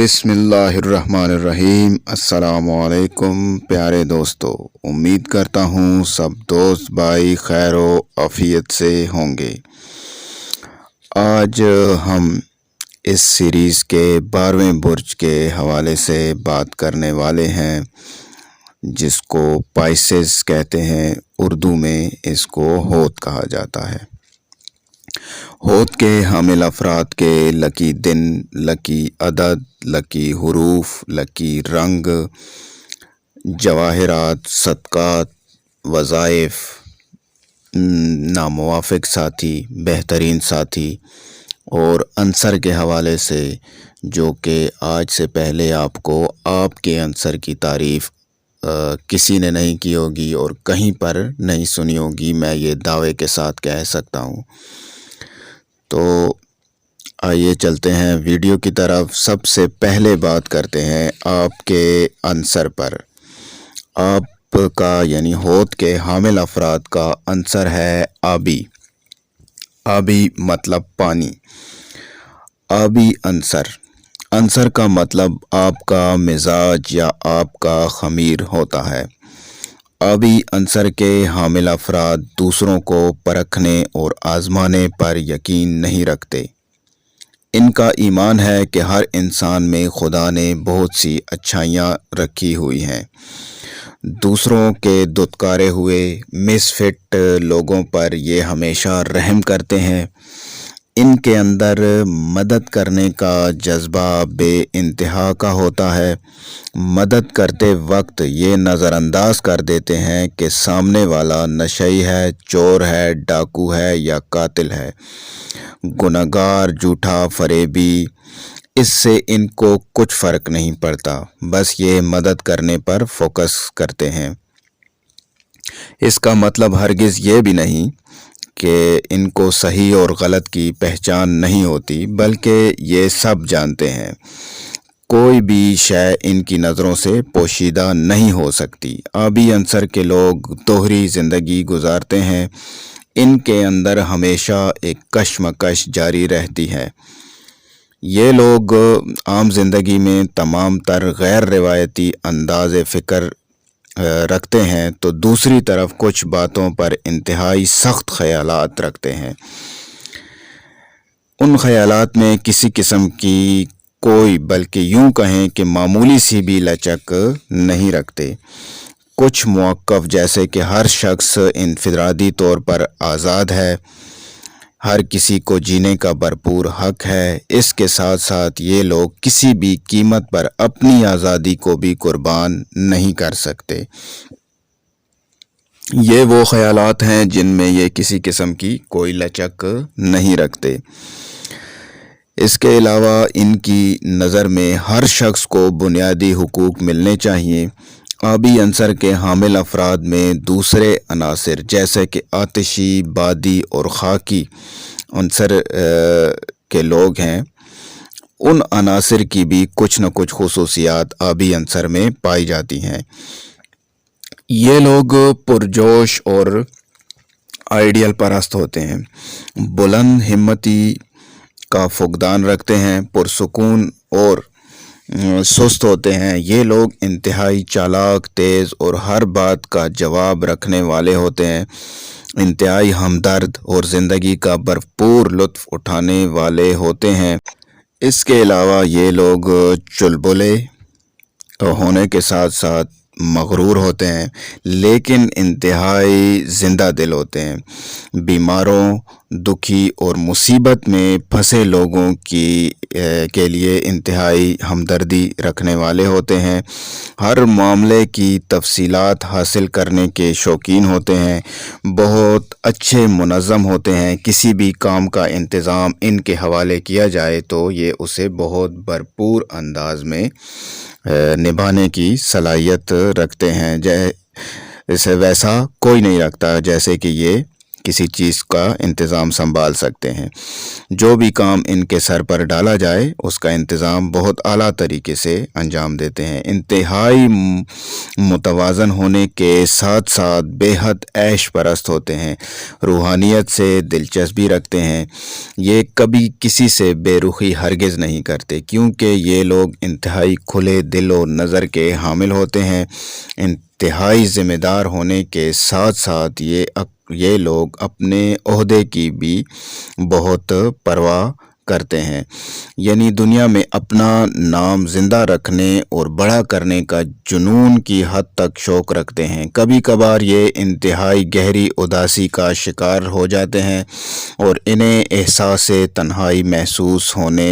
بسم اللہ الرحمن الرحیم۔ السلام علیکم پیارے دوستو، امید کرتا ہوں سب دوست بھائی خیر و عافیت سے ہوں گے۔ آج ہم اس سیریز کے 12ویں برج کے حوالے سے بات کرنے والے ہیں، جس کو پائسز کہتے ہیں، اردو میں اس کو ہوت کہا جاتا ہے۔ ہوت کے حامل افراد کے لکی دن، لکی عدد، لکی حروف، لکی رنگ، جواہرات، صدقات، وظائف، ناموافق ساتھی، بہترین ساتھی اور عنصر کے حوالے سے، جو کہ آج سے پہلے آپ کے عنصر کی تعریف کسی نے نہیں کی ہوگی اور کہیں پر نہیں سنی ہوگی، میں یہ دعوے کے ساتھ کہہ سکتا ہوں۔ تو آئیے چلتے ہیں ویڈیو کی طرف۔ سب سے پہلے بات کرتے ہیں آپ کے عنصر پر۔ آپ کا یعنی ہوت کے حامل افراد کا عنصر ہے آبی۔ آبی مطلب پانی۔ آبی عنصر کا مطلب آپ کا مزاج یا آپ کا خمیر ہوتا ہے۔ آبی عنصر کے حامل افراد دوسروں کو پرکھنے اور آزمانے پر یقین نہیں رکھتے۔ ان کا ایمان ہے کہ ہر انسان میں خدا نے بہت سی اچھائیاں رکھی ہوئی ہیں۔ دوسروں کے دھتکارے ہوئے مس فٹ لوگوں پر یہ ہمیشہ رحم کرتے ہیں۔ ان کے اندر مدد کرنے کا جذبہ بے انتہا کا ہوتا ہے۔ مدد کرتے وقت یہ نظر انداز کر دیتے ہیں کہ سامنے والا نشئی ہے، چور ہے، ڈاکو ہے یا قاتل ہے، گنہگار، جھوٹا، فریبی، اس سے ان کو کچھ فرق نہیں پڑتا، بس یہ مدد کرنے پر فوکس کرتے ہیں۔ اس کا مطلب ہرگز یہ بھی نہیں کہ ان کو صحیح اور غلط کی پہچان نہیں ہوتی، بلکہ یہ سب جانتے ہیں کوئی بھی شے ان کی نظروں سے پوشیدہ نہیں ہو سکتی۔ آبی عنصر کے لوگ دوہری زندگی گزارتے ہیں۔ ان کے اندر ہمیشہ ایک کشمکش جاری رہتی ہے۔ یہ لوگ عام زندگی میں تمام تر غیر روایتی انداز فکر رکھتے ہیں، تو دوسری طرف کچھ باتوں پر انتہائی سخت خیالات رکھتے ہیں۔ ان خیالات میں کسی قسم کی کوئی، بلکہ یوں کہیں کہ معمولی سی بھی لچک نہیں رکھتے۔ کچھ موقف جیسے کہ ہر شخص انفرادی طور پر آزاد ہے، ہر کسی کو جینے کا بھرپور حق ہے، اس کے ساتھ ساتھ یہ لوگ کسی بھی قیمت پر اپنی آزادی کو بھی قربان نہیں کر سکتے۔ یہ وہ خیالات ہیں جن میں یہ کسی قسم کی کوئی لچک نہیں رکھتے۔ اس کے علاوہ ان کی نظر میں ہر شخص کو بنیادی حقوق ملنے چاہیے۔ آبی عنصر کے حامل افراد میں دوسرے عناصر جیسے کہ آتشی، بادی اور خاکی عنصر کے لوگ ہیں، ان عناصر کی بھی کچھ نہ کچھ خصوصیات آبی عنصر میں پائی جاتی ہیں۔ یہ لوگ پرجوش اور آئیڈیل پرست ہوتے ہیں، بلند ہمتی کا فقدان رکھتے ہیں، پرسکون اور سست ہوتے ہیں۔ یہ لوگ انتہائی چالاک، تیز اور ہر بات کا جواب رکھنے والے ہوتے ہیں، انتہائی ہمدرد اور زندگی کا بھرپور لطف اٹھانے والے ہوتے ہیں۔ اس کے علاوہ یہ لوگ چلبلے ہونے کے ساتھ ساتھ مغرور ہوتے ہیں، لیکن انتہائی زندہ دل ہوتے ہیں۔ بیماروں، دکھی اور مصیبت میں پھنسے لوگوں کے لیے انتہائی ہمدردی رکھنے والے ہوتے ہیں، ہر معاملے کی تفصیلات حاصل کرنے کے شوقین ہوتے ہیں، بہت اچھے منظم ہوتے ہیں۔ کسی بھی کام کا انتظام ان کے حوالے کیا جائے تو یہ اسے بہت بھرپور انداز میں نبھانے کی صلاحیت رکھتے ہیں، جیسے ویسا کوئی نہیں رکھتا جیسے کہ یہ کسی چیز کا انتظام سنبھال سکتے ہیں۔ جو بھی کام ان کے سر پر ڈالا جائے اس کا انتظام بہت اعلیٰ طریقے سے انجام دیتے ہیں۔ انتہائی متوازن ہونے کے ساتھ ساتھ بے حد عیش پرست ہوتے ہیں، روحانیت سے دلچسپی رکھتے ہیں۔ یہ کبھی کسی سے بے رخی ہرگز نہیں کرتے، کیونکہ یہ لوگ انتہائی کھلے دل و نظر کے حامل ہوتے ہیں۔ انتہائی ذمہ دار ہونے کے ساتھ ساتھ یہ لوگ اپنے عہدے کی بھی بہت پرواہ کرتے ہیں، یعنی دنیا میں اپنا نام زندہ رکھنے اور بڑا کرنے کا جنون کی حد تک شوق رکھتے ہیں۔ کبھی کبھار یہ انتہائی گہری اداسی کا شکار ہو جاتے ہیں اور انہیں احساس تنہائی محسوس ہونے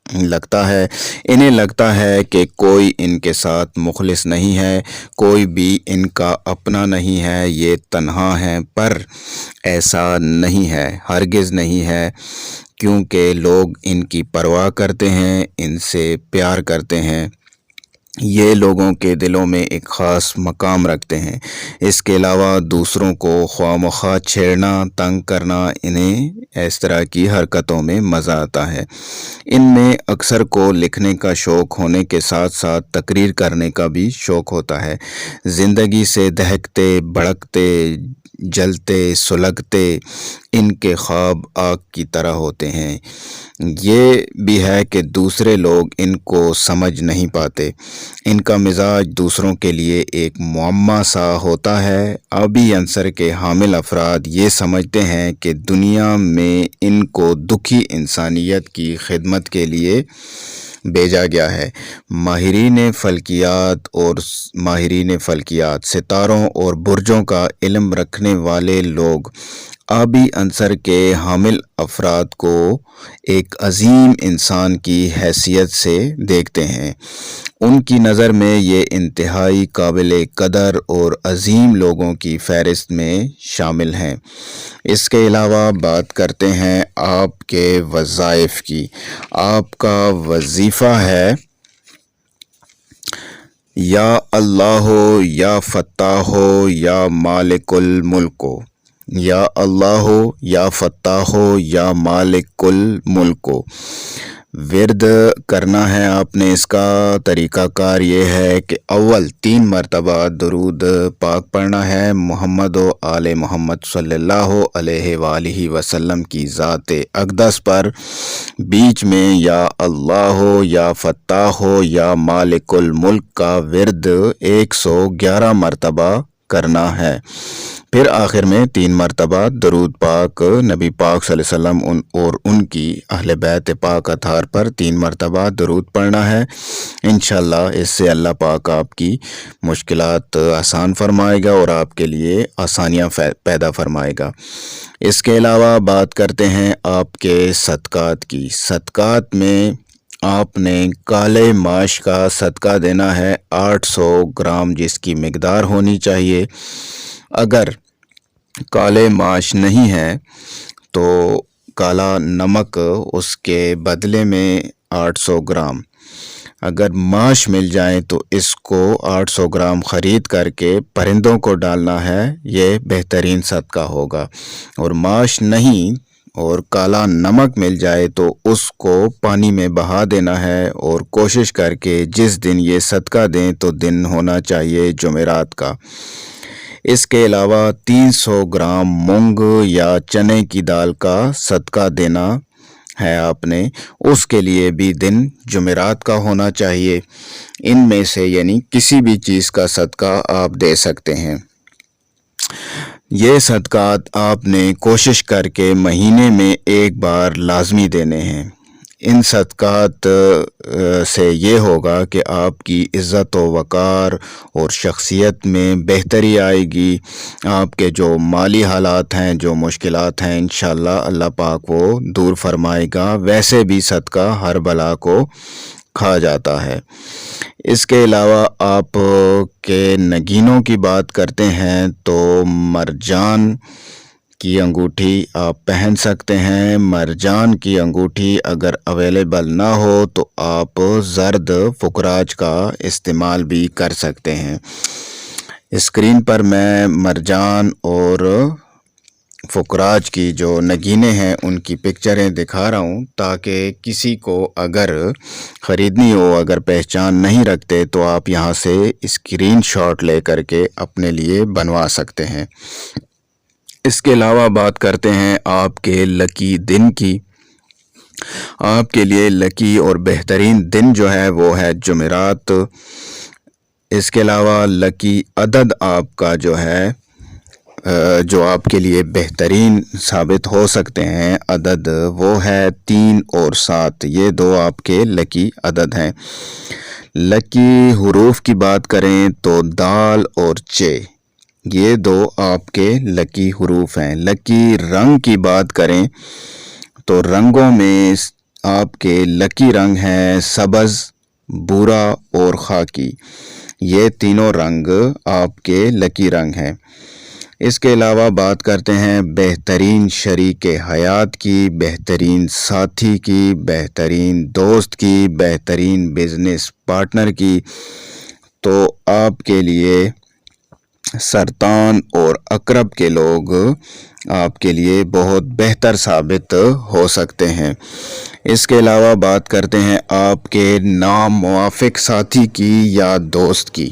لگتا ہے۔ انہیں لگتا ہے کہ کوئی ان کے ساتھ مخلص نہیں ہے، کوئی بھی ان کا اپنا نہیں ہے، یہ تنہا ہیں۔ پر ایسا نہیں ہے، ہرگز نہیں ہے، کیونکہ لوگ ان کی پرواہ کرتے ہیں، ان سے پیار کرتے ہیں۔ یہ لوگوں کے دلوں میں ایک خاص مقام رکھتے ہیں۔ اس کے علاوہ دوسروں کو خواہ مخواہ چھیڑنا، تنگ کرنا، انہیں اس طرح کی حرکتوں میں مزہ آتا ہے۔ ان میں اکثر کو لکھنے کا شوق ہونے کے ساتھ ساتھ تقریر کرنے کا بھی شوق ہوتا ہے۔ زندگی سے دہکتے، بھڑکتے، جلتے، سلگتے ان کے خواب آگ کی طرح ہوتے ہیں۔ یہ بھی ہے کہ دوسرے لوگ ان کو سمجھ نہیں پاتے۔ ان کا مزاج دوسروں کے لیے ایک معمہ سا ہوتا ہے۔ آبی عنصر کے حامل افراد یہ سمجھتے ہیں کہ دنیا میں ان کو دکھی انسانیت کی خدمت کے لیے بھیجا گیا ہے۔ ماہرین فلکیات، ستاروں اور برجوں کا علم رکھنے والے لوگ آبی عنصر کے حامل افراد کو ایک عظیم انسان کی حیثیت سے دیکھتے ہیں۔ ان کی نظر میں یہ انتہائی قابل قدر اور عظیم لوگوں کی فہرست میں شامل ہیں۔ اس کے علاوہ بات کرتے ہیں آپ کے وظائف کی۔ آپ کا وظیفہ ہے یا اللہ یا فتاح یا مالک الملک، یا اللہ یا فتاح یا مالک الملک۔ ورد کرنا ہے آپ نے۔ اس کا طریقہ کار یہ ہے کہ اول 3 مرتبہ درود پاک پڑھنا ہے محمد و آل محمد صلی اللہ علیہ وآلہ وسلم کی ذات اقدس پر۔ بیچ میں یا اللہ یا فتاح یا مالک الملک کا ورد 111 مرتبہ کرنا ہے۔ پھر آخر میں 3 مرتبہ درود پاک نبی پاک صلی اللہ علیہ وسلم اور ان کی اہل بیت پاک اطہار پر 3 مرتبہ درود پڑھنا ہے۔ انشاءاللہ اس سے اللہ پاک آپ کی مشکلات آسان فرمائے گا اور آپ کے لیے آسانیاں پیدا فرمائے گا۔ اس کے علاوہ بات کرتے ہیں آپ کے صدقات کی۔ صدقات میں آپ نے کالے ماش کا صدقہ دینا ہے 800 گرام، جس کی مقدار ہونی چاہیے۔ اگر کالے ماش نہیں ہے تو کالا نمک اس کے بدلے میں 800 گرام۔ اگر ماش مل جائیں تو اس کو 800 گرام خرید کر کے پرندوں کو ڈالنا ہے، یہ بہترین صدقہ ہوگا۔ اور ماش نہیں اور کالا نمک مل جائے تو اس کو پانی میں بہا دینا ہے، اور کوشش کر کے جس دن یہ صدقہ دیں تو دن ہونا چاہیے جمعرات کا۔ اس کے علاوہ 300 گرام مونگ یا چنے کی دال کا صدقہ دینا ہے آپ نے، اس کے لیے بھی دن جمعرات کا ہونا چاہیے۔ ان میں سے یعنی کسی بھی چیز کا صدقہ آپ دے سکتے ہیں۔ یہ صدقات آپ نے کوشش کر کے مہینے میں ایک بار لازمی دینے ہیں۔ ان صدقات سے یہ ہوگا کہ آپ کی عزت و وقار اور شخصیت میں بہتری آئے گی۔ آپ کے جو مالی حالات ہیں، جو مشکلات ہیں، انشاءاللہ اللہ پاک وہ دور فرمائے گا۔ ویسے بھی صدقہ ہر بلا کو کھا جاتا ہے۔ اس کے علاوہ آپ کے نگینوں کی بات کرتے ہیں تو مرجان کی انگوٹھی آپ پہن سکتے ہیں۔ مرجان کی انگوٹھی اگر اویلیبل نہ ہو تو آپ زرد فکراج کا استعمال بھی کر سکتے ہیں۔ اسکرین پر میں مرجان اور فقراج کی جو نگینیں ہیں ان کی پکچریں دکھا رہا ہوں، تاکہ کسی کو اگر خریدنی ہو، اگر پہچان نہیں رکھتے تو آپ یہاں سے اسکرین شاٹ لے کر کے اپنے لیے بنوا سکتے ہیں۔ اس کے علاوہ بات کرتے ہیں آپ کے لکی دن کی۔ آپ کے لیے لکی اور بہترین دن جو ہے وہ ہے جمعرات۔ اس کے علاوہ لکی عدد آپ کا جو ہے جو آپ کے لیے بہترین ثابت ہو سکتے ہیں عدد، وہ ہے 3 اور 7۔ یہ دو آپ کے لکی عدد ہیں۔ لکی حروف کی بات کریں تو دال اور چے، یہ دو آپ کے لکی حروف ہیں۔ لکی رنگ کی بات کریں تو رنگوں میں آپ کے لکی رنگ ہیں سبز، بھورا اور خاکی۔ یہ تینوں رنگ آپ کے لکی رنگ ہیں۔ اس کے علاوہ بات کرتے ہیں بہترین شریک حیات کی، بہترین ساتھی کی، بہترین دوست کی، بہترین بزنس پارٹنر کی، تو آپ کے لیے سرطان اور عقرب کے لوگ آپ کے لیے بہت بہتر ثابت ہو سکتے ہیں۔ اس کے علاوہ بات کرتے ہیں آپ کے نام موافق ساتھی کی یا دوست کی۔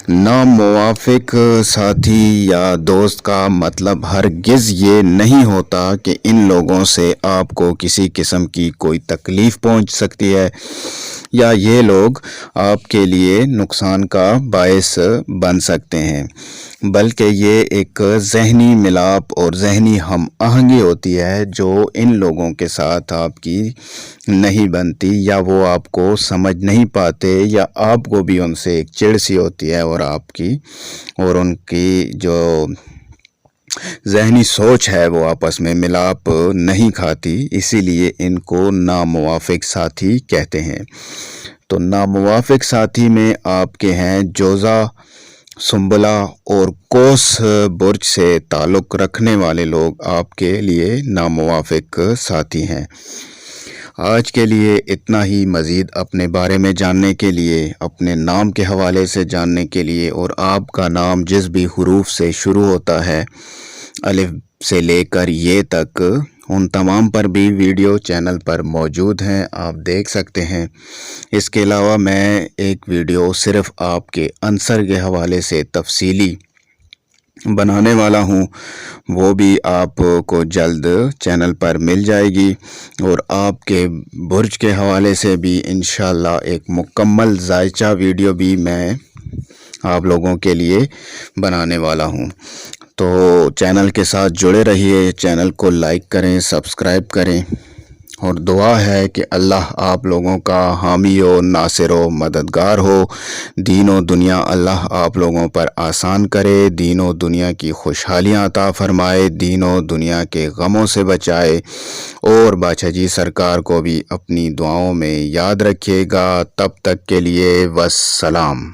نام موافق ساتھی یا دوست کا مطلب ہرگز یہ نہیں ہوتا کہ ان لوگوں سے آپ کو کسی قسم کی کوئی تکلیف پہنچ سکتی ہے یا یہ لوگ آپ کے لیے نقصان کا باعث بن سکتے ہیں، بلکہ یہ ایک ذہنی ملاپ اور ذہنی ہم آہنگی ہوتی ہے جو ان لوگوں کے ساتھ آپ کی نہیں بنتی، یا وہ آپ کو سمجھ نہیں پاتے، یا آپ کو بھی ان سے ایک چڑ سی ہوتی ہے اور آپ کی اور ان کی جو ذہنی سوچ ہے وہ آپس میں ملاپ نہیں کھاتی، اسی لیے ان کو ناموافق ساتھی کہتے ہیں۔ تو ناموافق ساتھی میں آپ کے ہیں جوزا، سنبلہ اور کوس برج سے تعلق رکھنے والے لوگ آپ کے لیے ناموافق ساتھی ہیں۔ آج کے لیے اتنا ہی۔ مزید اپنے بارے میں جاننے کے لیے، اپنے نام کے حوالے سے جاننے کے لیے، اور آپ کا نام جس بھی حروف سے شروع ہوتا ہے الف سے لے کر یہ تک، ان تمام پر بھی ویڈیو چینل پر موجود ہیں، آپ دیکھ سکتے ہیں۔ اس کے علاوہ میں ایک ویڈیو صرف آپ کے عنصر کے حوالے سے تفصیلی بنانے والا ہوں، وہ بھی آپ کو جلد چینل پر مل جائے گی، اور آپ کے برج کے حوالے سے بھی انشاءاللہ ایک مکمل ذائچہ ویڈیو بھی میں آپ لوگوں کے لیے بنانے والا ہوں۔ تو چینل کے ساتھ جڑے رہیے، چینل کو لائک کریں، سبسکرائب کریں، اور دعا ہے کہ اللہ آپ لوگوں کا حامی و ناصر و مددگار ہو۔ دین و دنیا اللہ آپ لوگوں پر آسان کرے، دین و دنیا کی خوشحالیاں عطا فرمائے، دین و دنیا کے غموں سے بچائے، اور باچھا جی سرکار کو بھی اپنی دعاؤں میں یاد رکھیے گا۔ تب تک کے لیے والسلام۔